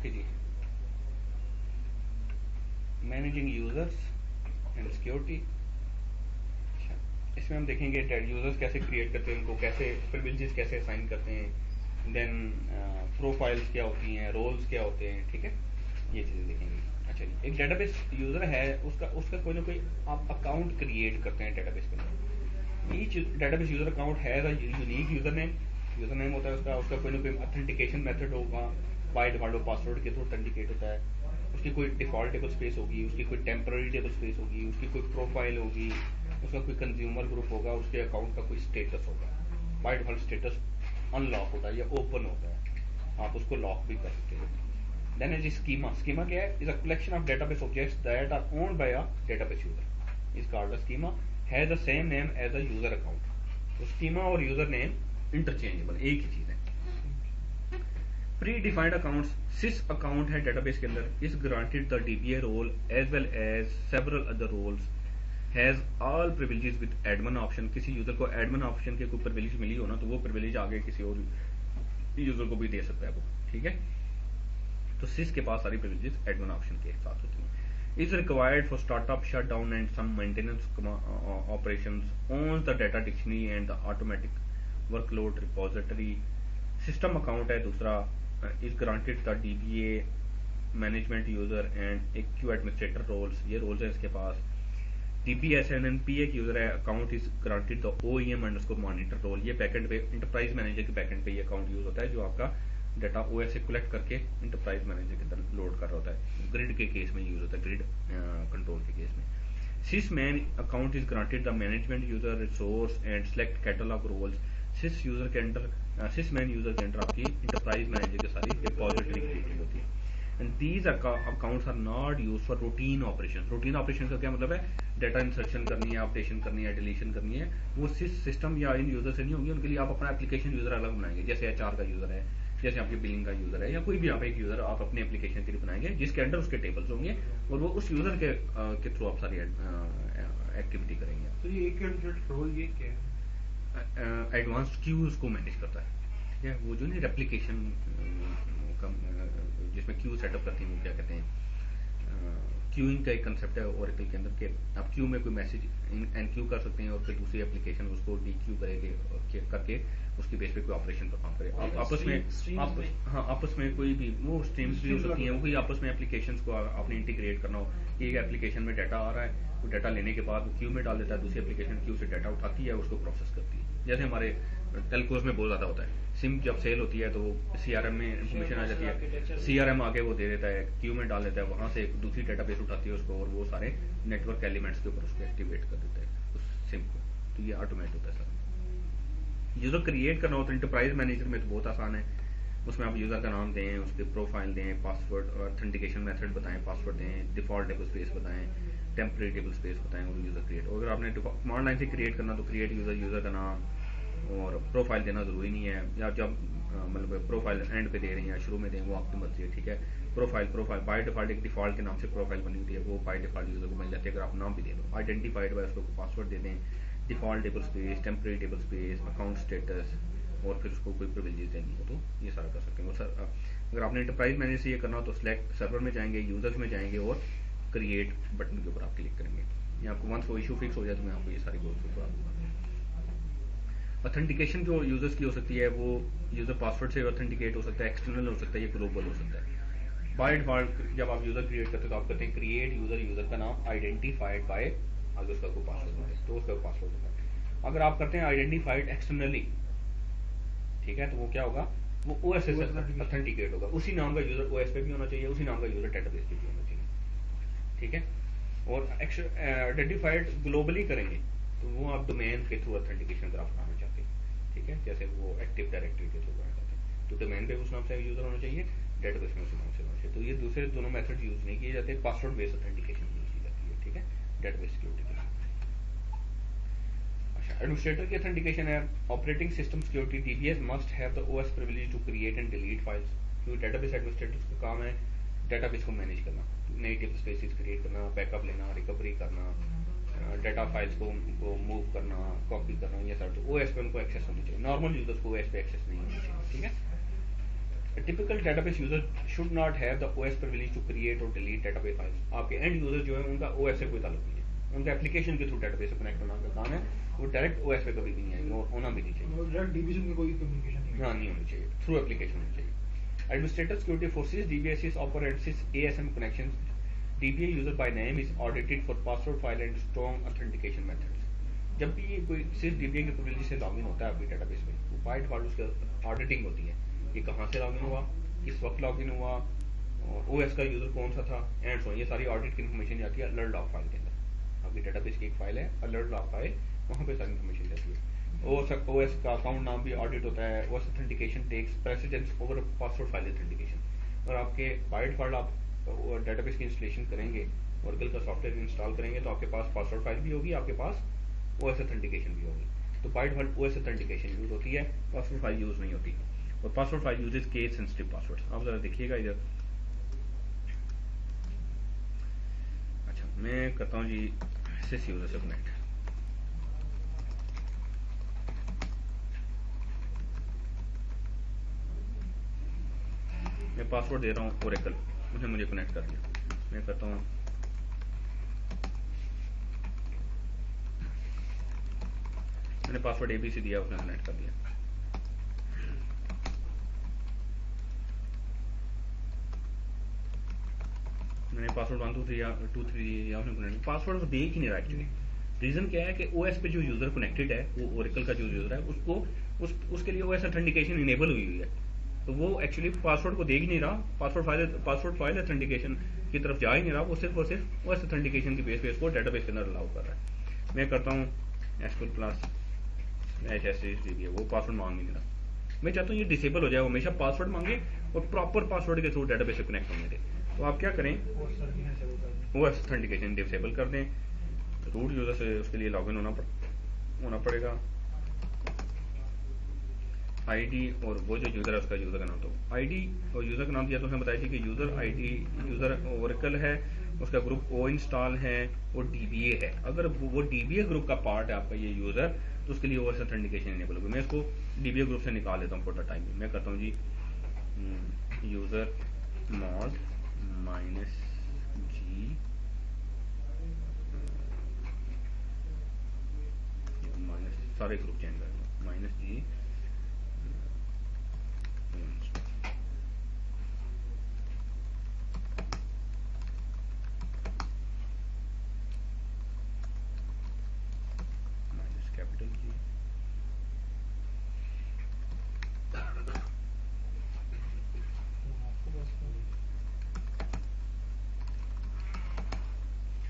Okay जी, managing users and security. अच्छा, इसमें हम देखेंगे यूजर्स कैसे क्रिएट करते हैं, उनको कैसे प्रिविलेजेस कैसे असाइन करते हैं, देन प्रोफाइल्स क्या होती हैं, रोल्स क्या होते हैं, ठीक है, ये चीज़ें देखेंगे। अच्छा जी, एक डेटाबेस यूज़र है, उसका उसका कोई ना कोई आप अकाउंट क्रिएट करते हैं डेटाबेस के अंदर। Each database user account has a unique user name होता है उसका, उसका कोई ना कोई ऑथेंटिकेशन मेथड होगा, बाय डिफॉल्ट पासवर्ड के थ्रू ऑथेंटिकेट होता है, उसकी कोई डिफॉल्ट टेबल स्पेस होगी, उसकी कोई टेम्पररी टेबल स्पेस होगी, उसकी कोई प्रोफाइल होगी, उसका कोई कंज्यूमर ग्रुप होगा, उसके अकाउंट का कोई स्टेटस होगा। बाय डिफॉल्ट स्टेटस अनलॉक होता है या ओपन होता है, आप उसको लॉक भी कर सकते हो। Then is schema. Schema क्या है? Is a collection of database objects that are owned by a database user. Is called a schema. Has the same name as a user account. तो schema और user name interchangeable, एक ही चीज है। Predefined accounts, sys account है database के अंदर, is granted the DBA role as well as several other roles. Has all privileges with admin option. किसी user को admin option के कोई privilege मिली हो ना, तो वो privilege आगे किसी और यूजर को भी दे सकता है वो, ठीक है। तो सिस के पास सारी प्रिविलेजेस एडमिन ऑप्शन के साथ होती हैं। Is required for startup shut down and some maintenance operations, owns the data dictionary and the automatic workload repository. System account है दूसरा, is granted the DBA management user and A Q administrator roles, ये roles है इसके पास। TPS and NPA की user है, account is granted the OEM underscore monitor role, ये backend पे इंटरप्राइज मैनेजर के बैकएंड पे ये अकाउंट यूज होता है, जो आपका डाटा ओएस से कलेक्ट करके इंटरप्राइज मैनेजर के अंदर लोड कर रहा होता है। ग्रिड के केस में यूज होता है, ग्रिड कंट्रोल के केस में। Sysman account is granted the management user resource and select catalog roles. Sys user के अंडर सिस मैन यूजर के अंडर आपकी इंटरप्राइज मैनेजर की सारी डिपॉजिटरी क्रिएटेड होती है। And these accounts are not use for routine operation. Routine operation का क्या मतलब है? डाटा इंसर्शन करनी है, अपडेशन करनी है, डिलीशन करनी है, वो सिस्टम या इन यूजर से नहीं होगी, उनके लिए आप अपना एप्लीकेशन यूजर अलग बनाएंगे। जैसे एचआर का यूजर है, जैसे आपके बिलिंग का यूजर है, या कोई भी आप एक यूजर आप अपने एप्लीकेशन के लिए बनाएंगे जिसके अंडर उसके टेबल्स होंगे, और वो उस यूजर के थ्रू आप सारी एक्टिविटी करेंगे। तो ये एक रोल ये क्या है? एडवांस्ड क्यूज को मैनेज करता है, ठीक है। वो जो नहीं रेप्लिकेशन जिसमें क्यू सेटअप करती है, वो क्या कहते हैं, क्यूइंग का एक कंसेप्ट है ओरेकल के अंदर के आप क्यू में कोई मैसेज एनक्यू कर सकते हैं और फिर दूसरी एप्लीकेशन उसको डीक्यू करेगी करके उसकी बेस पे कोई ऑपरेशन परफॉर्म करे। आप आपस में आपस में कोई भी वो स्ट्रीम्स भी हो सकती हैं, वो कोई आपस में एप्लीकेशंस को आपने इंटीग्रेट करना हो। एक एप्लीकेशन में डाटा आ रहा है, वो डाटा लेने के बाद वो क्यू में डाल देता है, दूसरी एप्लीकेशन क्यू से डाटा उठाती है, उसको प्रोसेस करती है। जैसे हमारे टेलकोस में बहुत ज़्यादा होता है, सिम जब सेल होती है तो सीआरएम में इंफॉर्मेशन आ जाती है, सीआरएम आगे वो दे देता है, क्यू में डाल देता है, वहाँ से एक दूसरी डाटाबेस उठाती है उसको, और वो सारे नेटवर्क एलिमेंट्स के ऊपर उसको एक्टिवेट कर देता है उस सिम को। तो ये ऑटोमेट होता है सर। यूजर क्रिएट करना होता है इंटरप्राइज मैनेजर में तो बहुत आसान है, उसमें आप यूजर का नाम दें, उसके प्रोफाइल दें, पासवर्ड और ऑथेंटिकेशन मेथड बताएं, पासवर्ड दें, डिफॉल्ट टेबल स्पेस बताएं, टेम्परेरी टेबल स्पेस बताएं, और यूजर क्रिएट। अगर आपने कमांड लाइन से क्रिएट करना तो क्रिएट यूजर, यूजर का नाम और प्रोफाइल देना जरूरी नहीं है, या जब मतलब प्रोफाइल एंड पे दे रहे हैं या शुरू में दें वो आपकी मर्जी है, ठीक है। प्रोफाइल बाय डिफॉल्ट एक डिफॉल्ट के नाम से प्रोफाइल बनी हुई है, वो बाय डिफॉल्ट यूजर को मिल जाती है अगर आप नाम भी दे दो। आइडेंटिफाइड बाय उसको पासवर्ड दे दें, default table space, temporary table space, account status, और फिर उसको कोई प्रिविलेजेस देनी हो तो ये सारा कर सकते हैं। और सर अगर आपने इंटरप्राइज मैनेजर से ये करना हो तो सिलेक्ट सर्वर में जाएंगे, यूजर्स में जाएंगे और क्रिएट बटन के ऊपर आप क्लिक करेंगे। ये आपको वंस वो इशू फिक्स हो जाए तो मैं आपको ये सारी गोल करा दूंगा। ऑथेंटिकेशन जो यूजर्स की हो सकती है वो यूजर पासवर्ड से ऑथेंटिकेट हो सकता है, एक्सटर्नल हो सकता है, ये ग्लोबल हो सकता है। बाय डिफॉल्ट जब आप यूजर क्रिएट करते हैं तो आप करते हैं क्रिएट यूजर, यूजर का नाम आइडेंटिफाइड बाय, अगर उसका कोई पासवर्ड होता है तो उसका पासवर्ड होता है। अगर आप करते हैं आइडेंटिफाइड एक्सटर्नली, ठीक है, तो वो क्या होगा, वो ओएस से ऑथेंटिकेट होगा, उसी नाम का यूजर ओएस पे भी होना चाहिए, उसी नाम का यूजर डेटाबेस पे भी होना चाहिए, ठीक है। और आइडेंटिफाइड ग्लोबली करेंगे तो वो आप डोमेन के थ्रू ऑथेंटिकेशन ग्राफ बनाना चाहते हैं, ठीक है, जैसे वो एक्टिव डायरेक्टरी के थ्रू बनाना चाहते हैं तो डोमेन पे उस नाम से यूजर होना चाहिए, डेटाबेस में उसी नाम से होना चाहिए। तो ये दूसरे दोनों मेथड यूज नहीं किए जाते, पासवर्ड बेस्ड ऑथेंटिकेशन यूज की जाती है, ठीक है, डेटाबेस सिक्योरिटी के लिए। अच्छा, एडमिनिस्ट्रेटर की ऑथेंटिकेशन है, operating system security, DBAs must have the OS privilege to create and delete files, क्योंकि डेटाबेस एडमिनिस्ट्रेटर का काम है डेटाबेस को मैनेज करना, नई टेबल स्पेसेस क्रिएट करना, बैकअप लेना, रिकवरी करना, डाटा फाइल्स को मूव करना, कॉपी करना, ये सब। तो ओएस पे उनको एक्सेस होनी चाहिए, नॉर्मल यूजर्स को ओएस पे एक्सेस नहीं होनी चाहिए, ठीक है। Typical database user should not have the OS privilege to create और डिलीट डेटाबेस फाइल्स। आपके एंड यूजर जो है उनका ओएस से कोई ताल्लुक नहीं है, उनका एप्लीकेशन के थ्रू डेटाबेस से कनेक्ट होना का काम है, वो डायरेक्ट ओएस पे कभी भी नहीं आएगी और होना भी नहीं चाहिए। डायरेक्ट डीबी से कोई कम्युनिकेशन नहीं हाँ, नहीं होनी चाहिए, थ्रू एप्लीकेशन होनी चाहिए। Administrator security forces DBS's operates ASM connections. DBA user by name is audited for password file and strong authentication methods. जब भी ये कोई सिर्फ DBA के प्रिविलेज से लॉगिन होता है आपकी डेटाबेस में, तो बाय डिफॉल्ट उसकी ऑडिटिंग होती है कि कहाँ से लॉगिन हुआ, किस वक्त लॉगिन हुआ, और OS का यूजर कौन सा था, एंड सो ये सारी ऑडिट की इन्फॉर्मेशन जाती है अलर्ट लॉग फाइल के अंदर। आपकी डेटाबेस की एक फाइल है अलर्ट लॉग फाइल, वहाँ पे सारी इन्फॉर्मेशन जाती है। OS का अकाउंट नाम भी ऑडिट होता है। OS authentication takes precedence over password file authentication. और आपके बाय डिफॉल्ट आप डेटाबेस की इंस्टॉलेशन करेंगे, ओरेकल का सॉफ्टवेयर इंस्टॉल करेंगे, तो आपके पास पासवर्ड फाइल भी होगी, आपके पास OS ऑथेंटिकेशन भी होगी। तो by default OS authentication use होती है, पासवर्ड फाइल यूज नहीं होती। और password file uses case sensitive password. आप जरा देखिएगा इधर। अच्छा, मैं करता हूँ जी सिस यूजर से कनेक्ट। मैं पासवर्ड दे रहा हूँ ओरेकल, उसने मुझे कनेक्ट कर दिया। मैं करता हूँ मैंने पासवर्ड ABC दिया, उसने कनेक्ट कर दिया। मैंने पासवर्ड 1 2 3 या 2 3 या उसने कनेक्ट। पासवर्ड वो देख ही नहीं रहा एक्चुअली। रीजन क्या है कि OS पे जो यूजर कनेक्टेड है, वो ओरेकल का जो यूजर है, उसको उसके लिए OS ऑथेंटिकेशन इनेबल हुई हुई है, तो वो एक्चुअली पासवर्ड को देख ही नहीं रहा, पासवर्ड फाइल ऑथेंटिकेशन की तरफ जा ही नहीं रहा, वो सिर्फ और सिर्फ OS ऑथेंटिकेशन की बेस पे इसको डेटाबेस के अंदर अलाउ कर रहा है। मैं करता हूँ SQL+HSHDB, वो पासवर्ड मांग नहीं रहा। मैं चाहता हूँ ये डिसेबल हो जाए, हमेशा पासवर्ड मांगे और प्रॉपर पासवर्ड के थ्रू डेटाबेस से कनेक्ट होने दे। तो आप क्या करें, OS ऑथेंटिकेशन डिसेबल कर दें। रूट यूजर से उसके लिए लॉगिन होना पड़ेगा। आईडी और वो जो यूजर है उसका यूजर का नाम, तो आईडी और यूजर का नाम दिया तो उसने बताया थी कि यूजर आईडी यूजर ओरेकल है, उसका ग्रुप O इंस्टॉल है और DBA है। अगर वो DBA ग्रुप का पार्ट है आपका ये यूजर, तो उसके लिए OS ऑथेंटिकेशन इनेबल होगी। मैं इसको DBA ग्रुप से निकाल लेता हूँ फॉर द टाइम। मैं करता हूँ जी यूजर मॉड -G सारे ग्रुप चेंज कर दो -G कैपिटल G।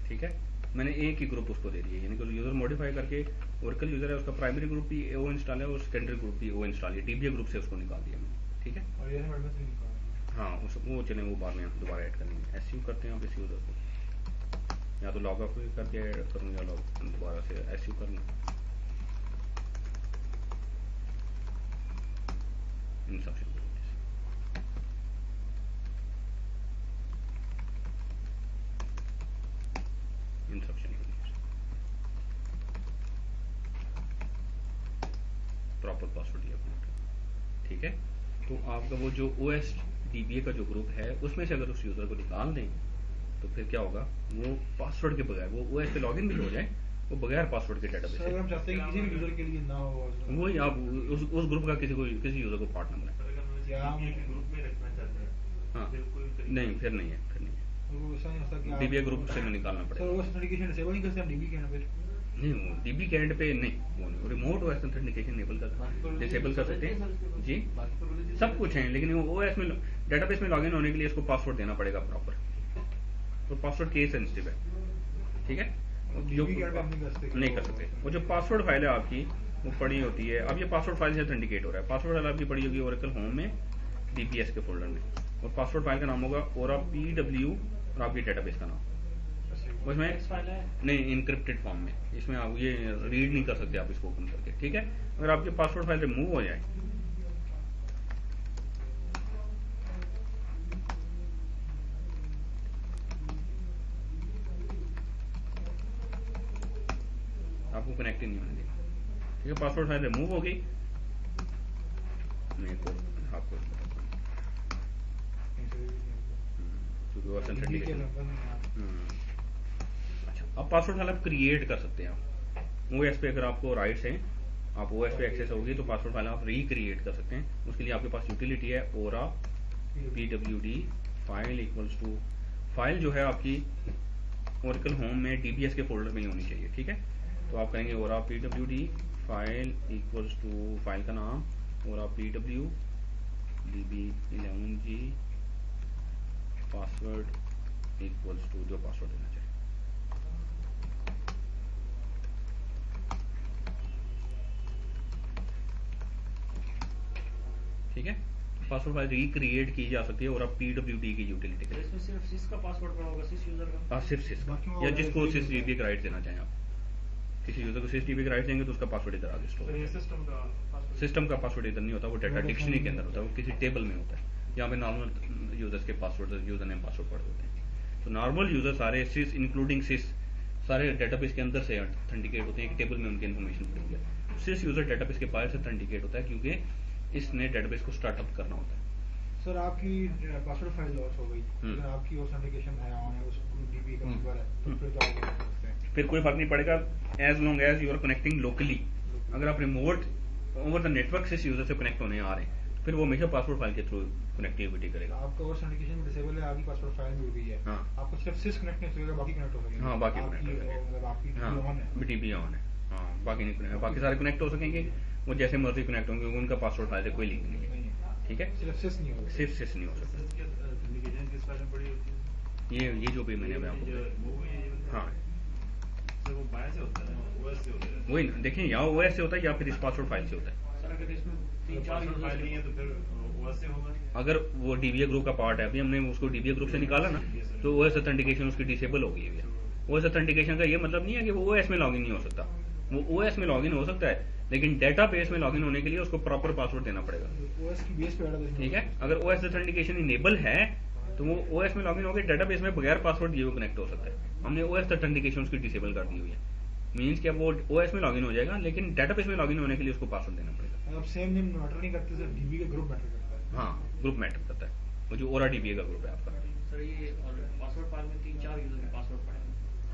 ठीक है, मैंने एक ही ग्रुप उसको दे दिया, यानी कि यूजर मॉडिफाई करके ओरेकल यूजर है, उसका प्राइमरी ग्रुप भी O इंस्टॉल है और सेकेंडरी ग्रुप भी O इंस्टॉल है, DBA ग्रुप से उसको निकाल दिया मैंने। ठीक है, हाँ वो चले, वो बाद में दोबारा ऐड करेंगे। SU करते हैं आप इस यूजर को, या तो लॉग ऑफ करके ऐड करूँ या लॉग दोबारा से SU कर लूँ। इंस्ट्रक्शन प्रॉपर पासवर्ड दिया। ठीक है, तो आपका वो जो OS DBA का जो ग्रुप है उसमें से अगर उस यूजर को निकाल दें तो फिर क्या होगा, वो पासवर्ड के बगैर वो OS पे लॉगिन भी हो जाए, वो बगैर पासवर्ड के डेटाबेस से। हम चाहते हैं कि किसी भी यूजर के लिए ना हो, वही आप उस ग्रुप का किसी यूजर को पार्ट ना बनाए। ग्रुप में रखना चाहते हैं। हाँ, नहीं फिर नहीं है, DBA ग्रुप से निकालना पड़ेगा। नहीं, वो DB के एंड पे नहीं, वो रिमोट OS ऑथेंटिकेशन इनेबल कर डिसेबल कर सकते हैं जी, सब कुछ है, लेकिन वो OS में डेटाबेस में लॉगिन होने के लिए इसको पासवर्ड देना पड़ेगा प्रॉपर, तो पासवर्ड केस सेंसिटिव है। ठीक है, जो नहीं कर सकते। वो जो पासवर्ड फाइल है आपकी वो पड़ी होती है, अब ये पासवर्ड फाइल से ऑथेंटिकेट हो रहा है, पासवर्ड फाइल आपकी पड़ी होगी ओरेकल होम में DBS के फोल्डर में, और पासवर्ड फाइल का नाम होगा ओरा PW और आपकी डेटाबेस का नाम उसमें नहीं, इनक्रिप्टेड फॉर्म में। इसमें आप ये रीड नहीं कर सकते आप इसको ओपन करके। ठीक है, अगर आपके पासवर्ड फाइल रिमूव हो जाए आपको कनेक्ट ही नहीं होने देगा। ठीक है, पासवर्ड फाइल रिमूव हो गई। मैं आपको बताता हूँ, ऑथेंटिकेशन। अच्छा, अब पासवर्ड फाइल आप क्रिएट कर सकते हैं। आप ओएस पे अगर आपको राइट्स हैं, आप ओएस पे एक्सेस होगी तो पासवर्ड फाइल आप रिक्रिएट कर सकते हैं। उसके लिए आपके पास यूटिलिटी है ora pwd file equals to, file जो है आपकी ओरेकल होम में डीबीएस के फोल्डर में ही होनी चाहिए, ठीक है। तो आप करेंगे ora pwd file equals to, file का नाम ora pw db11g password equals to जो पासवर्ड देना चाहिए, ठीक है। पासवर्ड फाइल रिक्रिएट की जा सकती है और आप pwd की यूटिलिटी के इसमें सिर्फ सिस का पासवर्ड होगा, सिस यूजर का, सिर्फ सिस का, या जिसको सिस डीबी का राइट देना चाहें आप, किसी यूजर को सिस डीबी का राइट देंगे तो उसका पासवर्ड इधर आगे स्टोर होगा। सिस्टम का पासवर्ड इधर नहीं होता, वो डाटा डिक्शनरी के अंदर होता है, वो किसी टेबल में होता है। यहाँ पे नॉर्मल यूजर्स के पासवर्ड, यूजर नेम पासवर्ड पड़े होते हैं। तो नॉर्मल यूजर सारे सिस इंक्लूडिंग सिस सारे डेटाबेस के अंदर से ऑथेंटिकेट होते हैं, एक टेबल में उनकी इन्फॉर्मेशन पड़ी है। सिस यूजर डेटाबेस के बाहर से ऑथेंटिकेट होता है, क्योंकि इसने डेटाबेस को स्टार्टअप करना होता है। सर आपकी पासवर्ड फाइल लॉस हो गई, अगर आपकी ऑथेंटिकेशन है ऑन है, उस डीबी का नंबर है, तो फिर तो आप कर सकते हैं, फिर कोई फर्क नहीं पड़ेगा as long as you are connecting locally. अगर आप रिमोट ओवर द नेटवर्क से यूजर से कनेक्ट होने आ रहे हैं, फिर वो हमेशा पासवर्ड फाइल के थ्रू कनेक्टिविटी करेगा। आपका ऑथेंटिकेशन डिसेबल है, आपकी पासवर्ड फाइल मिल गई है, हाँ, आपको सिर्फ सिस कनेक्ट नहीं होगा, बाकी कनेक्ट हो सकेंगे। हाँ, बाकी कनेक्ट हो सकेंगे, मतलब आपकी हाँ, ऑन है, डीबी ऑन है, हाँ, बाकी नहीं कनेक्ट, बाकी सारे कनेक्ट हो सकेंगे, वो जैसे मर्जी कनेक्ट होंगे, उनका पासवर्ड फाइल से कोई लिंक नहीं है, ठीक है। सिर्फ सिस नहीं होगा, सिर्फ सिस नहीं हो सकता। ये जो भी मैंने अभी आपको, हाँ वही ना, देखिए यहाँ ओएस से होता है या फिर इस पासवर्ड फाइल से होता है। सर अगर इसमें 3-4 यूजर नहीं है तो फिर ओएस से होगा। अगर वो डीबीए ग्रुप का पार्ट है, अभी हमने उसको डीबीए ग्रुप से निकाला ना, तो ओएस ऑथेंटिकेशन उसकी डिसेबल हो गई है। ओएस ऑथेंटिकेशन का ये मतलब नहीं है कि वो ओएस में लॉगिन नहीं हो सकता, वो ओएस में लॉगिन हो सकता है, लेकिन डेटाबेस में लॉगिन होने के लिए उसको प्रॉपर पासवर्ड देना पड़ेगा, ओएस की बेस पे डेटाबेस, ठीक है। अगर ओएस ऑथेंटिकेशन इनेबल है तो वो ओएस में लॉगिन होकर डेटाबेस में बगैर पासवर्ड दिए हुए कनेक्ट हो सकता है। हमने ओएस ऑथेंटिकेशन उसकी डिसेबल कर दी हुई है, मीन्स कि अब वो ओएस में लॉगिन हो जाएगा, लेकिन डेटाबेस में लॉगिन होने के लिए उसको पासवर्ड देना पड़ेगा। अब सेम नेम मैटर नहीं करते सर, डीबी का ग्रुप मैटर करता है। हाँ, ग्रुप मैटर करता है, वो जो ओरा डीबीए का ग्रुप है आपका। सर ये पासवर्ड फाइल में 3-4 यूजर के पासवर्ड पड़े,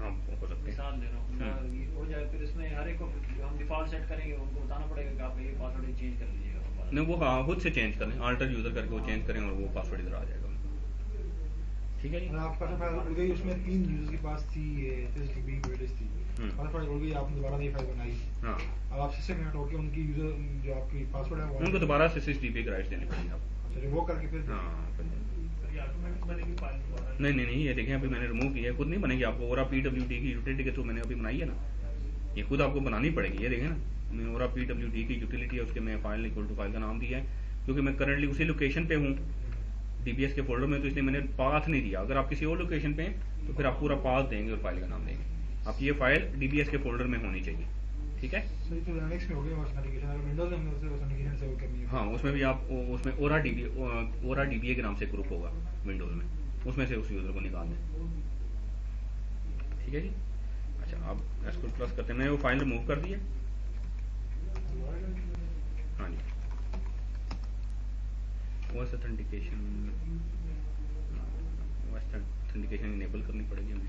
हाँ, हो सकते हैं, मिसाल दे रहा हूँ, ये हो जाए फिर इसमें हर एक को हम डिफॉल्ट सेट करेंगे, उनको बताना पड़ेगा कि आप ये पासवर्ड चेंज कर लीजिएगा। नहीं वो हाँ खुद से चेंज करें, अल्टर यूजर करके वो चेंज करें और वो पासवर्ड इधर आ जाएगा, ठीक है जी। आपका तो फाइल उड़ गई, उसमें 3 यूजर के पास थी ये डीबी की थी, पासवर्ड फाइल उड़ गई, आपने दोबारा नई फाइल बनाई, हाँ, अब आप सिस्टम कनेक्ट होकर उनकी यूजर जो आपकी पासवर्ड है उनको दोबारा से सिसडीबी के राइट्स देने पड़ेंगे आपको। अच्छा, वो करके फिर हाँ, नहीं, ये देखें अभी मैंने रिमूव किया है, खुद नहीं बनेगी आपको, ओरा पीडब्ल्यूडी की यूटिलिटी के थ्रू मैंने अभी बनाई है ना, ये खुद आपको बनानी पड़ेगी। ये देखें ना, मैंने ओरा पीडब्ल्यूडी की यूटिलिटी है, उसके मैं फाइल इक्वल टू फाइल का नाम दिया है, क्योंकि मैं करंटली उसी लोकेशन पे हूँ डीबीएस के फोल्डर में, तो इसलिए मैंने पाथ नहीं दिया। अगर आप किसी और लोकेशन पे हैं तो फिर आप पूरा पाथ देंगे और फाइल का नाम देंगे। आपकी ये फाइल डीबीएस के फोल्डर में होनी चाहिए, ठीक है। सही, तो लिनक्स में हो गया ऑथेंटिकेशन, अगर विंडोज में हमने उसे ऑथेंटिकेशन से वो करनी है, हाँ, उसमें भी आप उसमें ओरा डीबीए के नाम से ग्रुप होगा विंडोज में, उसमें से उस यूजर को निकाल दें, ठीक है जी। अच्छा, अब एसक्यूएल प्लस करते हैं, मैंने वो फाइल रिमूव कर दी है, हाँ जी। ओएस ऑथेंटिकेशन इनेबल करनी पड़ेगी हमें,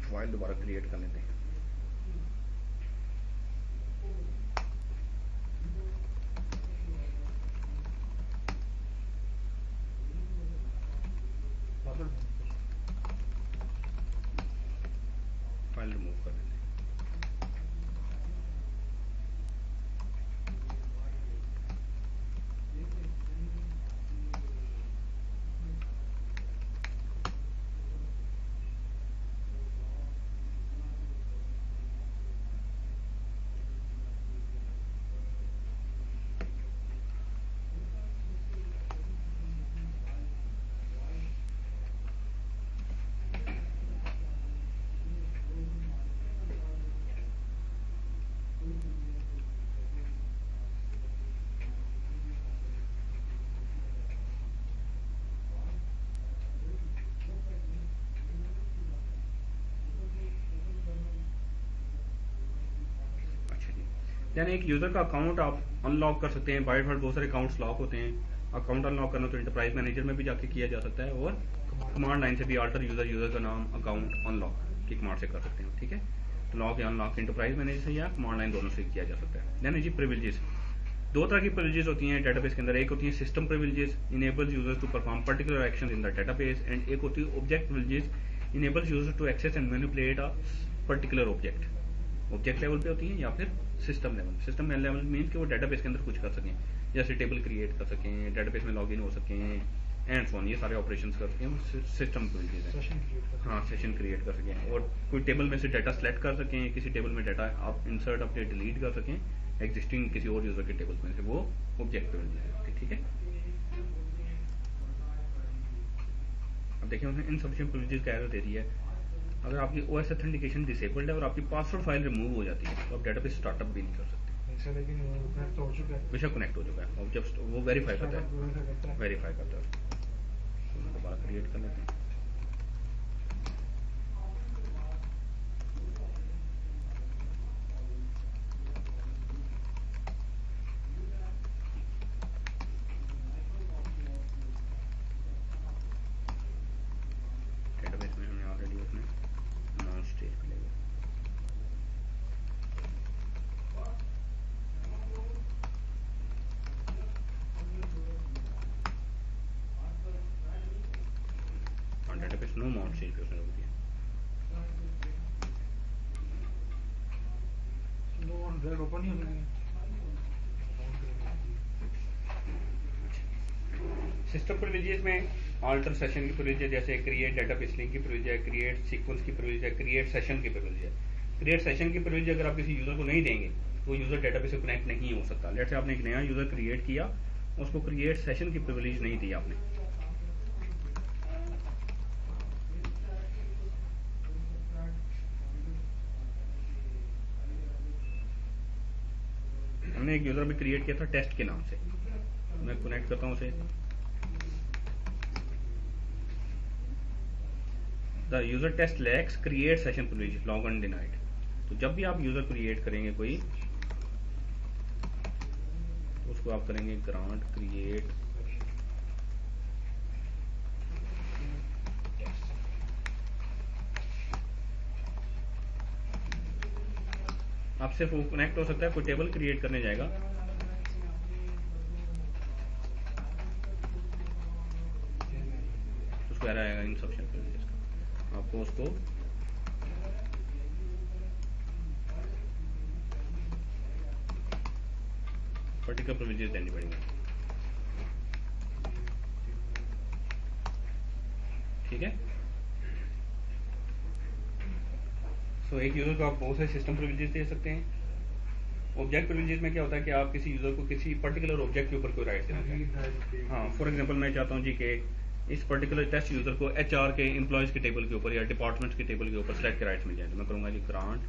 फाइल दोबारा क्रिएट कर लेते हैं। फाइल रिमूव कर लेते हैं। यानी एक यूजर का अकाउंट आप अनलॉक कर सकते हैं, बाय डिफॉल्ट बहुत सारे अकाउंट्स लॉक होते हैं, अकाउंट अनलॉक करना तो इंटरप्राइज मैनेजर में भी जाके किया जा सकता है, और कमांड लाइन से भी अल्टर यूज़र का नाम अकाउंट अनलॉक की कमांड से कर सकते हैं, ठीक है। तो लॉक या अनलॉक इंटरप्राइज मैनेजर से या कमांड लाइन दोनों से किया जा सकता है। देन जी प्रिविलेजेस, दो तरह की प्रिविलेजेस होती हैं डेटाबेस के अंदर। एक होती है system privileges, enables users to perform particular action in the database, and एक होती है object privileges, enables users to access and manipulate a particular object. Object level पे होती है या फिर system level. System level mean कि वो डेटाबेस के अंदर कुछ कर सकें, जैसे टेबल क्रिएट कर सकें, डेटाबेस में लॉगिन हो सकें, एंड सो ऑन, ये सारे ऑपरेशंस कर सकें, वो सिस्टम प्रिविलेजेस है। हाँ, सेशन क्रिएट कर सकें, और कोई टेबल में से डाटा सेलेक्ट कर सकें, किसी टेबल में डाटा आप इंसर्ट अपने डिलीट कर सकें एग्जिस्टिंग किसी और यूजर के टेबल में से, वो ऑब्जेक्ट प्रिविलेज है, ठीक है। अब देखिए उसने इनसफिशिएंट प्रिविलेजेस का एरर दे दिया है। अगर आपकी ओएस ऑथेंटिकेशन डिसेबल्ड है और आपकी पासवर्ड फाइल रिमूव हो जाती है तो आप डेटाबेस स्टार्टअप भी नहीं कर सकते। लेकिन कनेक्ट हो चुका है, बेशक कनेक्ट हो चुका है, और जब वो वेरीफाई करता है, वेरीफाई करता है, तो दोबारा क्रिएट कर लेते हैं। डेटाबेस में हमने ऑलरेडी उसने नॉन स्टेट पे ले गया। डेटाबेस नो माउंट स्टेज पे उसने रोक दिया। ओपन ही होने सिस्टम प्रिविलेजेस में अल्टर सेशन की प्रिविलेज है, जैसे क्रिएट डेटाबेस लिंक की प्रिविलेज है, क्रिएट सीक्वेंस की प्रिविलेज है, क्रिएट सेशन की प्रिविलेज है। क्रिएट सेशन की प्रिविलेज अगर आप किसी यूजर को नहीं देंगे तो यूजर डेटाबेस से कनेक्ट नहीं हो सकता। लेट्स से आपने एक नया यूजर क्रिएट किया, उसको क्रिएट सेशन की प्रिविलेज नहीं दी आपने, हमने एक यूजर भी क्रिएट किया था टेस्ट के नाम से। मैं कनेक्ट करता हूँ उसे, the user test lacks create session privilege, log in denied. तो जब भी आप यूजर क्रिएट करेंगे कोई, तो उसको आप करेंगे ग्रांट क्रिएट आपसे वो कनेक्ट हो सकता है, कोई टेबल क्रिएट करने जाएगा, उसको एरर आएगा इनसफिशिएंट प्रिविलेजेस का। आपको उसको पर्टिकुलर प्रिविलेजेस देनी पड़ेंगे, ठीक है। सो एक यूजर को आप बहुत सारे सिस्टम प्रिविलेजेस दे सकते हैं। ऑब्जेक्ट प्रिविलेजेस में क्या होता है कि आप किसी यूजर को किसी पर्टिकुलर ऑब्जेक्ट के ऊपर कोई राइट देना चाहते हैं। हाँ, फॉर एग्जांपल मैं चाहता हूँ जी कि इस पर्टिकुलर टेस्ट यूजर को एचआर के एम्प्लॉयज के टेबल के ऊपर या डिपार्टमेंट्स के टेबल के ऊपर सेलेक्ट के राइट्स मिल जाए, तो मैं करूँगा जी grant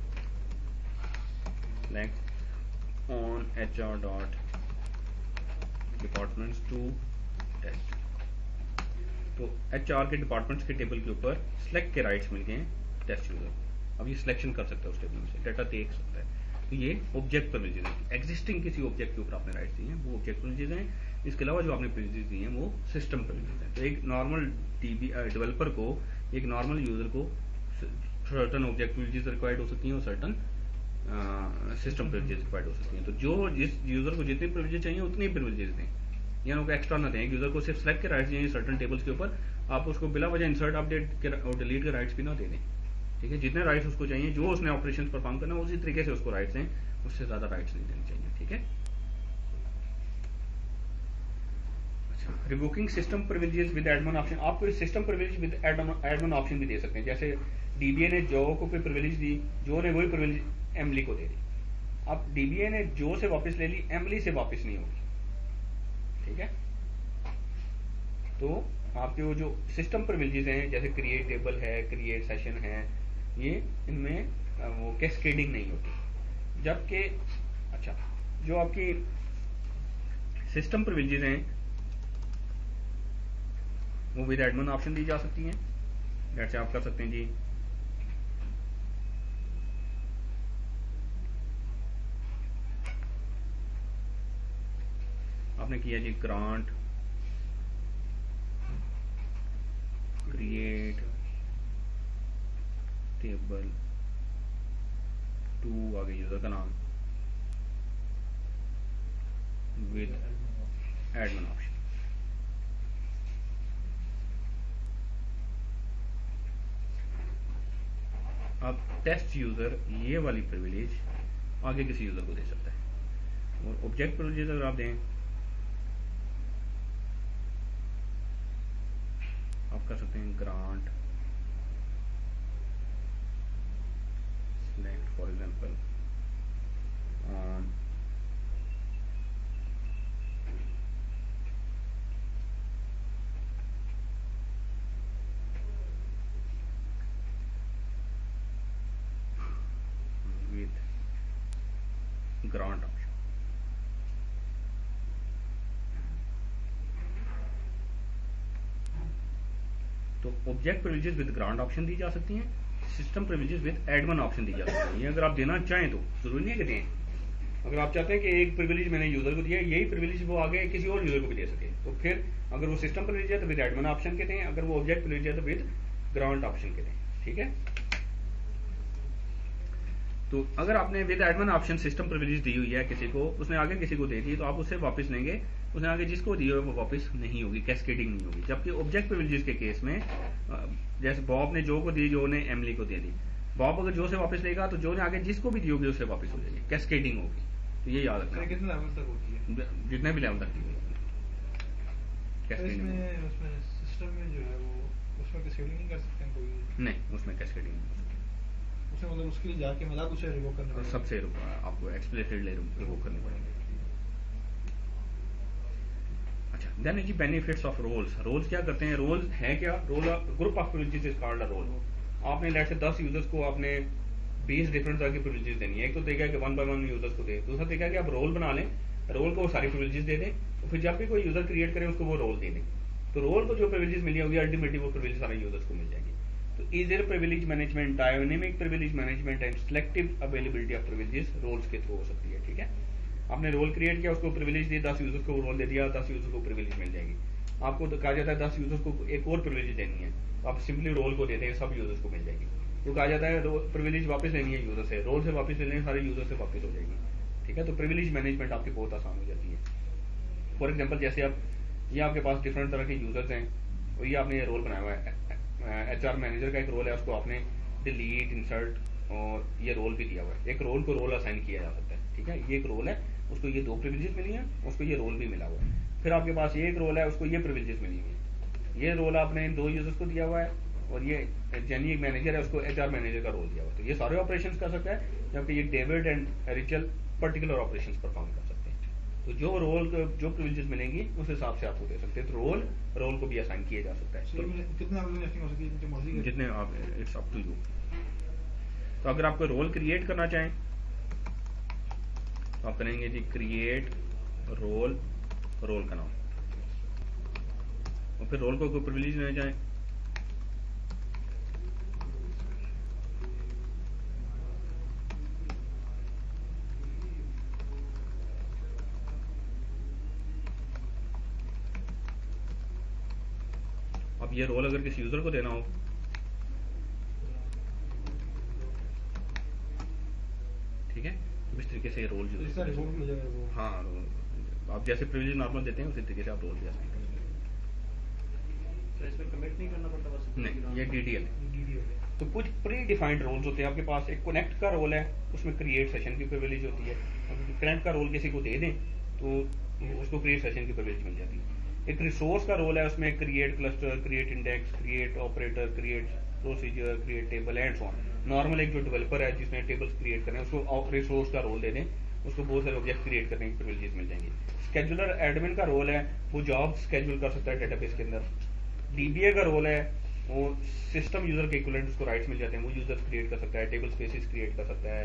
select on HR dot departments to test. तो एचआर के डिपार्टमेंट्स के टेबल के ऊपर सेलेक्ट के राइट्स मिल गए टेस्ट यूजर। अब ये सिलेक्शन कर सकता है उस टेबल में से, डाटा देख सकता है। तो ये ऑब्जेक्ट प्रिविलेजेस है, एग्जिस्टिंग किसी ऑब्जेक्ट के ऊपर आपने राइट्स दिए हैं वो ऑब्जेक्ट प्रिविलेजेस हैं। इसके अलावा जो आपने प्रिविलेजेस दिए हैं वो सिस्टम प्रिविलेजेस हैं। तो एक नॉर्मल डेवलपर को, एक नॉर्मल यूजर को सर्टन ऑब्जेक्ट प्रिविलेजेस रिक्वायर्ड हो सकती हैं और सर्टन सिस्टम प्रिविलेजेस रिक्वायर्ड हो सकती हैं। तो जो जिस यूजर को जितनी प्रिविलेजेस चाहिए उतनी ही प्रिविलेजेस दें, या उनको एक्स्ट्रा ना दें। एक यूजर को सिर्फ सेलेक्ट के राइट्स चाहिए सर्टन टेबल्स के ऊपर, आप उसको बिला वजह इंसर्ट अपडेट के और डिलीट के राइट्स भी ना दे दें, ठीक है। जितने राइट्स उसको चाहिए, जो उसने ऑपरेशंस परफॉर्म करना है उसी तरीके से उसको राइट्स हैं, उससे ज्यादा राइट्स नहीं देने चाहिए, ठीक है। अच्छा, revoking system privileges with admin option, आप कोई system privilege with admin option भी दे सकते हैं। जैसे डीबीए ने जो को कोई प्रिविलेज दी, जो ने वही प्रिविलेज एमली को दे दी। अब डीबीए ने जो से वापस ले ली, एमली से वापस नहीं होगी, ठीक है। तो आपके वो जो सिस्टम प्रिविलेजेस हैं, जैसे क्रिएट टेबल है, क्रिएट सेशन है, ये इनमें वो कैस्केडिंग नहीं होती। जबकि अच्छा, जो आपकी सिस्टम प्रिविलेजेस हैं वो विद एडमिन ऑप्शन दी जा सकती हैं। जैसे आप कर सकते हैं जी आपने किया जी ग्रांट क्रिएट टेबल टू आगे यूजर का नाम विद एडमिन ऑप्शन। अब टेस्ट यूजर ये वाली प्रिविलेज आगे किसी यूजर को दे सकता है। और ऑब्जेक्ट प्रिविलेज अगर आप दें, आप कर सकते हैं grant select for example on with grant option। तो object privileges with grant option दी जा सकती हैं, system privileges with admin option दी जा सकती है। अगर आप देना चाहें तो जरूरी नहीं है कि दें। अगर आप चाहते हैं कि एक प्रिविलेज मैंने यूजर को दिया, यही प्रिविलेज वो आगे किसी और यूजर को भी दे सके, तो फिर अगर वो सिस्टम प्रिविलेज है तो विद एडमिन ऑप्शन के दें, अगर वो ऑब्जेक्ट प्रिविलेज है तो विद ग्रांट ऑप्शन के दें। ठीक है, तो अगर आपने with admin option system privilege दी हुई है किसी को, उसने आगे किसी को दे दी, तो आप उससे वापस लेंगे, उसने आगे जिसको दी हो वो वापस नहीं होगी, कैस्केडिंग नहीं होगी। जबकि ऑब्जेक्ट प्रिविलेजेस के केस में जैसे बॉब ने जो को दी, जो ने एमली को दे दी, बॉब अगर जो से वापस लेगा तो जो ने आगे जिसको भी दी होगी उससे वापस हो जाएगी, कैस्केडिंग होगी। तो ये याद रखना, कितने लेवल तक होती है? जितने भी लेवल तक दी इसमें सिस्टम में जो है वो उसमें कैस्केडिंग नहीं कर सकते कोई? नहीं, उसमें कैस्केडिंग नहीं, उसमें मतलब उसके लिए जाके मतलब उसे रिवोक करना पड़ेगा, सबसे आपको एक्सप्लिसिटली रिवोक करनी पड़ेगी। अच्छा, then the benefits of roles. Roles क्या करते हैं? रोल्स है क्या? Role group of privileges is called a role. आपने लेट से 10 यूजर्स को आपने 20 डिफरेंट तरह की प्रिविलेजेस देनी है। एक तो देखा कि 1 बाय 1 यूजर्स को दे, दूसरा देखा कि आप रोल बना लें, रोल को सारी प्रिविलेजेस दे दें, तो फिर जब भी कोई यूजर क्रिएट करे उसको वो रोल दे दें। तो रोल को जो प्रिविलेजेस मिली होगी अल्टीमेटली वो प्रिविलेज सारे यूजर्स को मिल जाएगी। तो easier privilege management, dynamic privilege management and selective availability of privileges roles के थ्रू हो सकती है। ठीक है, आपने रोल क्रिएट किया, उसको प्रिविलेज दी, 10 यूजर्स को रोल दे दिया, 10 यूजर्स को प्रिविलेज मिल जाएगी। आपको तो कहा जाता है 10 यूजर्स को एक और प्रिविलेज देनी है, तो आप सिंपली रोल को देते हैं, सब यूजर्स को मिल जाएगी। तो कहा जाता है प्रिविलेज वापस लेनी है यूजर से, रोल से वापस लेनी है, सारे यूजर से वापस हो जाएगी। ठीक है, तो प्रिविलेज मैनेजमेंट आपकी बहुत आसान हो जाती है। फॉर एग्जाम्पल जैसे आप ये आपके पास डिफरेंट तरह के यूजर्स हैं, और ये आपने ये रोल बनाया हुआ है, HR मैनेजर का एक रोल है, उसको आपने डिलीट, इंसर्ट और ये रोल भी दिया हुआ है। एक रोल को रोल असाइन किया जा सकता है। ठीक है, ये एक रोल है, उसको ये 2 प्रिविलेजेस मिली हैं, उसको ये रोल भी मिला हुआ है। फिर आपके पास ये एक रोल है, उसको ये प्रिविलेजेस मिली हुई है। ये रोल आपने 2 यूजर्स को दिया हुआ है, और ये यानी एक मैनेजर है, उसको HR मैनेजर का रोल दिया हुआ है। तो ये सारे ऑपरेशन कर सकता है, जबकि ये David and Rachel particular operation perform कर सकते हैं। तो जो रोल जो प्रिविलेजेस मिलेंगी उस हिसाब से आपको दे सकते हैं। तो रोल को भी असाइन किया जा सकता है। कितने हो सकती है? जितने आप, इट्स अप टू यू। तो अगर आपको रोल क्रिएट करना चाहें तो आप करेंगे जी क्रिएट रोल, रोल का नाम, और फिर रोल को कोई प्रिविलेज लेना चाहें अब ये रोल अगर किसी यूजर को देना हो, ठीक है, तो इस तरीके से ये रोल यूजर, हाँ, आप जैसे प्रिविलेज नॉर्मल देते हैं उसी तरीके से आप रोल दिया सकते हैं। तो इसमें कमिट नहीं करना पड़ता? बस नहीं, ये DDL है। तो कुछ प्री डिफाइंड रोल्स होते हैं आपके पास। एक कनेक्ट का रोल है, उसमें क्रिएट सेशन की प्रिविलेज होती है। अगर कनेक्ट का रोल किसी को दे दें तो उसको क्रिएट सेशन की प्रिविलेज मिल जाती है। एक रिसोर्स का रोल है, उसमें create cluster, create index, create operator, create procedure, create table and so on. Normal एक जो डेवलपर है जिसने टेबल्स क्रिएट करने हैं उसको रिसोर्स का रोल दे दें, उसको बहुत सारे ऑब्जेक्ट क्रिएट करने की प्रिविलेजेस मिल जाएंगी। स्केड्यूलर एडमिन का रोल है, वो जॉब स्केड्यूल कर सकता है डेटाबेस के अंदर। DBA का रोल है, वो सिस्टम यूजर के इक्विवेलेंट उसको राइट्स मिल जाते हैं, वो यूजर्स क्रिएट कर सकता है, टेबल स्पेसिस क्रिएट कर सकता है,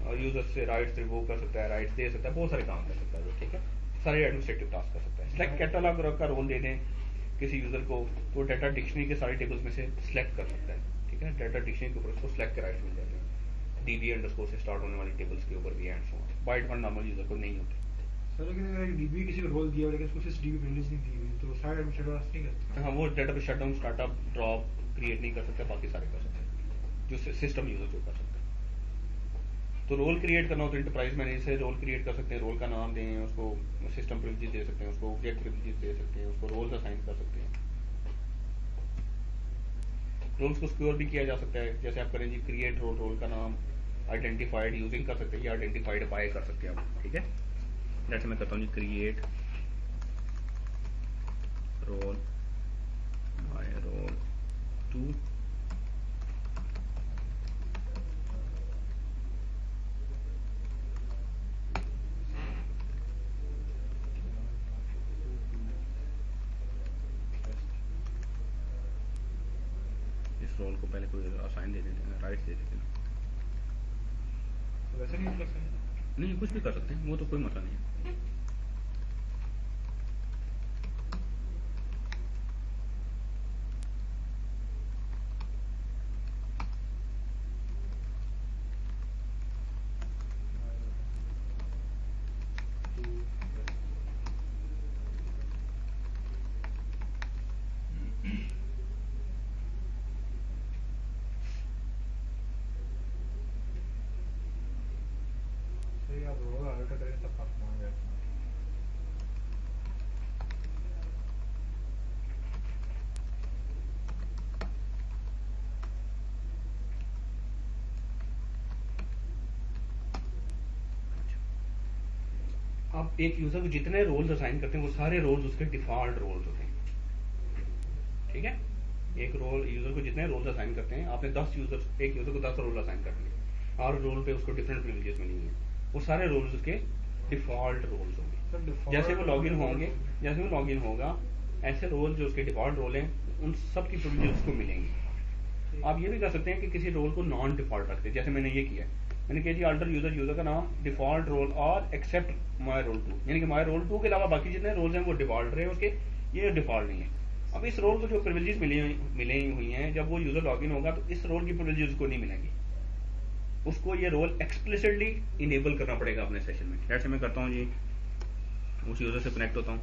और यूजर्स से राइट्स रिवोक कर सकता है, राइट्स दे सकता है, बहुत सारे काम कर सकता है वो। ठीक है, सारे एडमिनिस्ट्रेटिव टास्क कर सकता है। सिलेक्ट कैटलॉग का रोल दे दें किसी यूजर को, तो डाटा डिक्शनरी के सारे टेबल्स में से सिलेक्ट कर सकता है। ठीक है, डाटा डिक्शनरी के ऊपर उसको सिलेक्ट के राइट्स मिल जाते हैं। DB अंडरस्कोर से स्टार्ट होने वाली टेबल्स के ऊपर भी and so on. By default normal user को नहीं होते। सर लेकिन अगर डीबी किसी को रोल दिया लेकिन उसको सिर्फ डीबी प्रिविलेज नहीं दी हुई तो साइड एडमिनिस्ट्रेटर नहीं कर सकता। हाँ, वो database shutdown, startup, drop create नहीं कर सकता, बाकी सारे कर सकते हैं जो सिस्टम यूजर जो कर सकते हैं। तो रोल क्रिएट करना हो तो इंटरप्राइज मैनेजर से रोल क्रिएट कर सकते हैं, रोल का नाम दें, उसको सिस्टम प्रिविलेज दे सकते हैं, उसको ऑब्जेक्ट प्रिविलेज दे सकते हैं, उसको रोल्स असाइन कर सकते हैं। रोल्स को सिक्योर भी किया जा सकता है, जैसे आप करें जी क्रिएट रोल, रोल का नाम आइडेंटिफाइड यूजिंग कर सकते हैं या आइडेंटिफाइड बाय कर सकते हैं आप, ठीक है। जैसे मैं करता हूँ जी क्रिएट रोल बाय रोल 2, इस रोल को पहले कोई असाइन दे देते हैं, राइट दे देते हैं। तो वैसे नहीं लग सकता। नहीं, कुछ भी कर सकते हैं, वो तो कोई मसला नहीं है। सही आप रोल अलर्ट करें तब आप मान गए। आप एक यूजर को जितने रोल्स असाइन करते हैं वो सारे रोल्स उसके डिफॉल्ट रोल्स होते हैं, ठीक है। एक रोल यूजर को जितने रोल्स असाइन करते हैं, आपने 10 यूजर, एक यूजर को 10 रोल असाइन कर दिए, हर रोल पे उसको डिफरेंट प्रिविलेजेस मिलेंगे, वो सारे रोल्स उसके डिफॉल्ट रोल्स सर, होंगे। default जैसे वो लॉगिन रोल होंगे, जैसे वो लॉगिन होगा, ऐसे रोल जो उसके डिफॉल्ट रोल हैं उन सब की प्रिविलेजेस उसको मिलेंगी। आप ये भी कर सकते हैं कि किसी रोल को नॉन डिफॉल्ट रखते हैं, जैसे मैंने ये किया है, मैंने कहा जी अल्टर यूजर, यूजर का नाम डिफॉल्ट रोल और एक्सेप्ट माई रोल 2, यानी कि माई रोल 2 के अलावा बाकी जितने रोल्स हैं वो डिफॉल्ट रहे उसके, ये डिफॉल्ट नहीं है। अब इस रोल को जो प्रिविलेजेस मिली हुई हैं, जब वो यूजर लॉगिन होगा तो इस रोल की प्रिविलेजेस को नहीं मिलेंगी, उसको ये रोल एक्सप्लिसिटली इनेबल करना पड़ेगा अपने सेशन में। जैसे मैं करता हूँ जी, उस यूजर से कनेक्ट होता हूँ,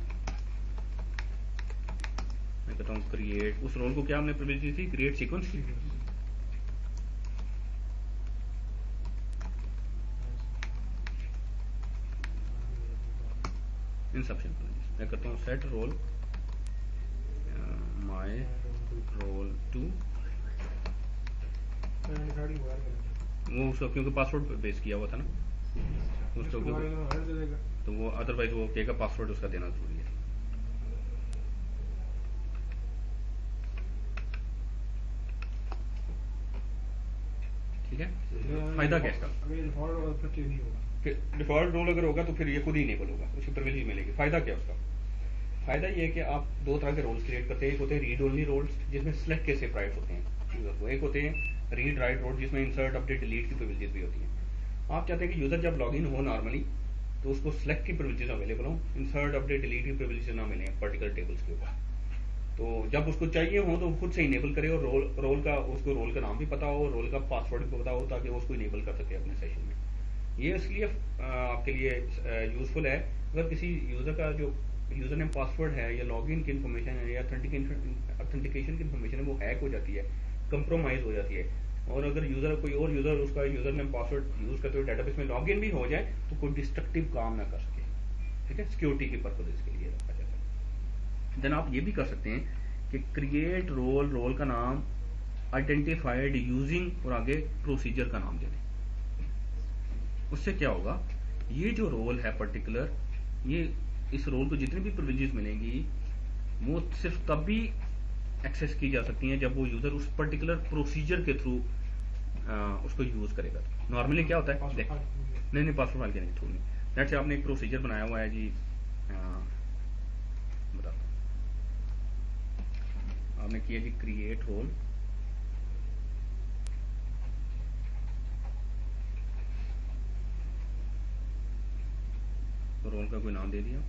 मैं कहता हूँ क्रिएट, उस रोल को क्या हमने प्रिविलेज थी, क्रिएट सीक्वेंस, इंसर्शन प्रिविलेज। मैं करता हूँ सेट रोल माय रोल 2, वो उसका क्योंकि पासवर्ड बेस किया हुआ था ना उसको, तो वो अदरवाइज वो कहेगा पासवर्ड उसका देना जरूरी है। ठीक है, फायदा क्या इसका, डिफॉल्ट रोल अगर होगा तो फिर ये खुद ही इनेबल होगा, उसे प्रिविलेज मिलेगी। फायदा क्या उसका, फायदा ये है कि आप दो तरह के रोल्स क्रिएट करते हैं, एक होते हैं रीड ओनली रोल्स जिसमें सेलेक्ट के सेपरेट होते हैं यूजर को, एक होते हैं रीड राइट रोल जिसमें इंसर्ट अपडेट डिलीट की प्रिविलेजेस भी होती हैं। आप चाहते हैं कि यूजर जब लॉगिन हो नॉर्मली तो उसको सेलेक्ट की प्रिविलेजेस अवेलेबल हो, इंसर्ट अपडेट डिलीट की प्रिविलेजेस ना मिले पर्टिकुलर टेबल्स के ऊपर। तो जब उसको चाहिए हो तो खुद से इनेबल करे और रोल का, उसको रोल का नाम भी पता हो, रोल का पासवर्ड भी पता हो, ताकि वो उसको इनेबल कर सके अपने सेशन में। ये इसलिए आपके लिए यूजफुल है, अगर किसी यूजर का जो यूजर नेम पासवर्ड है या लॉगिन की इन्फॉर्मेशन है या ऑथेंटिकेशन की इन्फॉर्मेशन है वो हैक हो जाती है, कंप्रोमाइज हो जाती है, और अगर यूजर कोई और यूजर उसका यूजर नेम पासवर्ड यूज करते हुए डेटाबेस में लॉगिन भी हो जाए तो कोई डिस्ट्रक्टिव काम ना कर सके, ठीक है। सिक्योरिटी के पर्पज के लिए रखा जाता है। देन आप ये भी कर सकते हैं कि क्रिएट रोल, रोल का नाम आइडेंटिफाइड यूजिंग और आगे प्रोसीजर का नाम दे दें। उससे क्या होगा, ये जो रोल है पर्टिकुलर, ये इस रोल को जितनी भी प्रिविलेजेस मिलेंगी वो सिर्फ तब भी एक्सेस की जा सकती हैं जब वो यूजर उस पर्टिकुलर प्रोसीजर के थ्रू उसको यूज करेगा। नॉर्मली क्या होता है, नहीं पासवर्ड फाइल के नहीं थ्रू नहीं, लेट्स से आपने एक प्रोसीजर बनाया हुआ है जी, बताओ आपने किया जी क्रिएट रोल, तो रोल का कोई नाम दे दिया,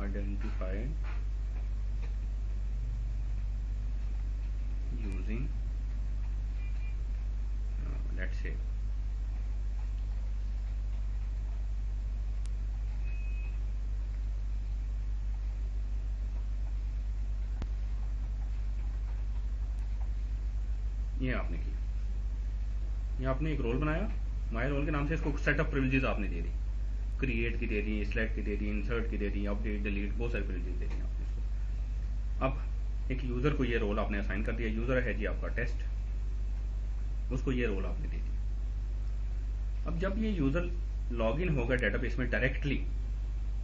आइडेंटिफाइड यूजिंग लेट्स से ये आपने किया, ये आपने एक रोल बनाया, माय रोल के नाम से, इसको सेट ऑफ प्रिविलेजेस आपने दे दी, क्रिएट की दे दी, सिलेक्ट की दे दी, इंसर्ट की दे दी, अपडेट, डिलीट, बहुत सारे प्रिविलेजेस दे दी आपने इसको। अब एक यूजर को ये रोल आपने असाइन कर दिया, यूजर है जी आपका टेस्ट, उसको ये रोल आपने दे दिया। अब जब ये यूजर लॉगिन होगा डेटाबेस में डायरेक्टली,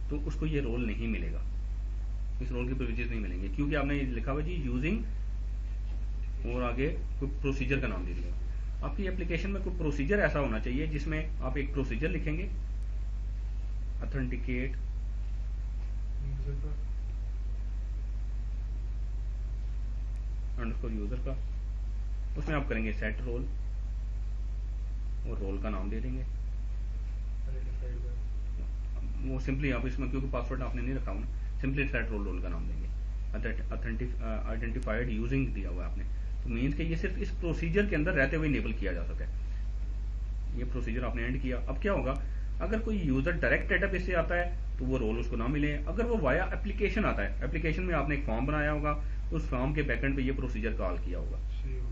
तो उसको ये रोल नहीं मिलेगा, इस रोल के प्रिविलेजेस नहीं मिलेंगे, क्योंकि आपने लिखा हुआ जी यूजिंग और आगे कोई प्रोसीजर का नाम दे दिया। आपकी एप्लीकेशन में कोई प्रोसीजर ऐसा होना चाहिए जिसमें आप एक प्रोसीजर लिखेंगे, ऑथेंटिकेट अंडरस्कोर यूजर का, उसमें आप करेंगे सेट रोल और रोल का नाम दे देंगे। वो सिंपली आप इसमें, क्योंकि पासवर्ड आपने नहीं रखा हुआ, सिंपली सेट रोल का नाम देंगे। आइडेंटिफाइड यूजिंग दिया हुआ आपने, तो मीन्स कि ये सिर्फ इस प्रोसीजर के अंदर रहते हुए इनेबल किया जा सके। ये प्रोसीजर आपने एंड किया। अब क्या होगा, अगर कोई यूजर डायरेक्ट डेटाबेस से आता है तो वो रोल उसको ना मिले, अगर वो वाया एप्लीकेशन आता है, एप्लीकेशन में आपने एक फॉर्म बनाया होगा, उस फॉर्म के बैकएंड पे ये प्रोसीजर कॉल किया होगा,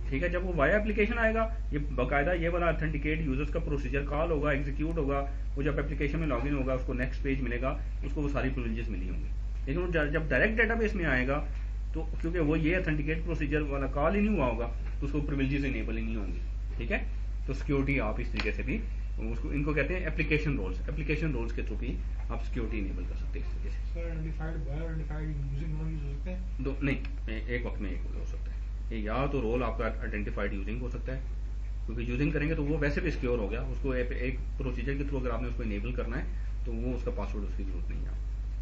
ठीक है। जब वो वाया एप्लीकेशन आएगा, ये बाकायदा ये वाला ऑथेंटिकेट यूजर्स का प्रोसीजर कॉल होगा, एग्जीक्यूट होगा, वो जब एप्लीकेशन में लॉगिन होगा उसको नेक्स्ट पेज मिलेगा, उसको वो सारी प्रिविलेजेस मिली होंगी। लेकिन जब डायरेक्ट डेटाबेस में आएगा तो क्योंकि वो ये ऑथेंटिकेट प्रोसीजर वाला कॉल ही नहीं हुआ होगा, तो उसको प्रिविलेजेस इनेबल ही नहीं होंगी, ठीक है। तो सिक्योरिटी आप इस तरीके से भी उसको, इनको कहते हैं एप्लीकेशन रोल्स, एप्लीकेशन रोल्स के थ्रू भी आप सिक्योरिटी इनेबल कर सकते हैं इस तरीके से। दो नहीं, एक वक्त में एक हो सकता है ये, या तो रोल आपका आइडेंटिफाइड यूजिंग हो सकता है, क्योंकि यूजिंग करेंगे तो वो वैसे भी सिक्योर हो गया, उसको एक प्रोसीजर के थ्रू अगर आपने उसको इनेबल करना है तो वो उसका पासवर्ड उसकी जरूरत नहीं है,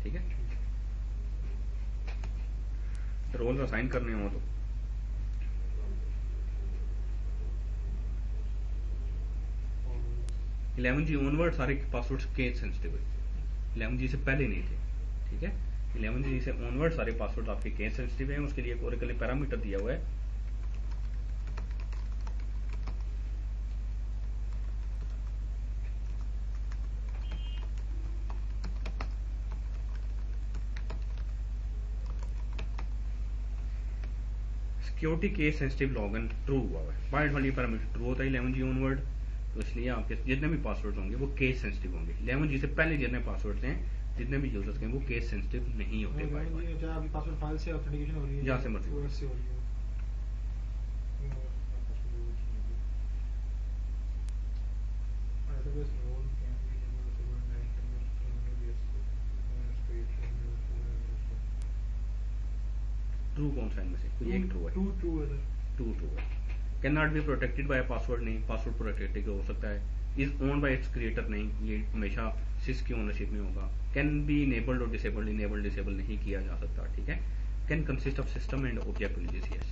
ठीक है। रोल असाइन करने हो तो 11G ऑनवर्ड सारे पासवर्ड्स केस सेंसिटिव है, 11G से पहले नहीं थे, ठीक है। 11G से ऑनवर्ड सारे पासवर्ड आपके केस सेंसिटिव हैं। उसके लिए एक ओरेकल ने पैरामीटर दिया हुआ है, security case sensitive login true हुआ है, बाय डिफॉल्ट ये पैरामीटर ट्रू होता है 11G ऑनवर्ड, तो इसलिए आपके जितने भी पासवर्ड होंगे वो केस सेंसिटिव होंगे। 11G से पहले जितने पासवर्ड हैं, जितने भी यूजर्स हैं, वो केस सेंसिटिव नहीं होते। पासवर्ड फाइल से ऑथेंटिकेशन हो रही है, जहाँ से मर्जी हो रही है। ट्रू कौन सा इनमें से कोई एक ट्रू है? टू ट्रू है। Can not be protected by password, नहीं, पासवर्ड प्रोटेक्टेड हो सकता है। Is owned by it's creator, नहीं, ये हमेशा सिस की ओनरशिप में होगा। कैन बी इनेबल्ड और डिसेबल्ड, इनेबल डिसेबल नहीं किया जा सकता, ठीक है। Can consist of system and object privileges, yes.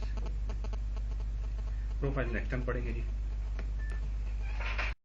Profile next time पढ़ेंगे जी।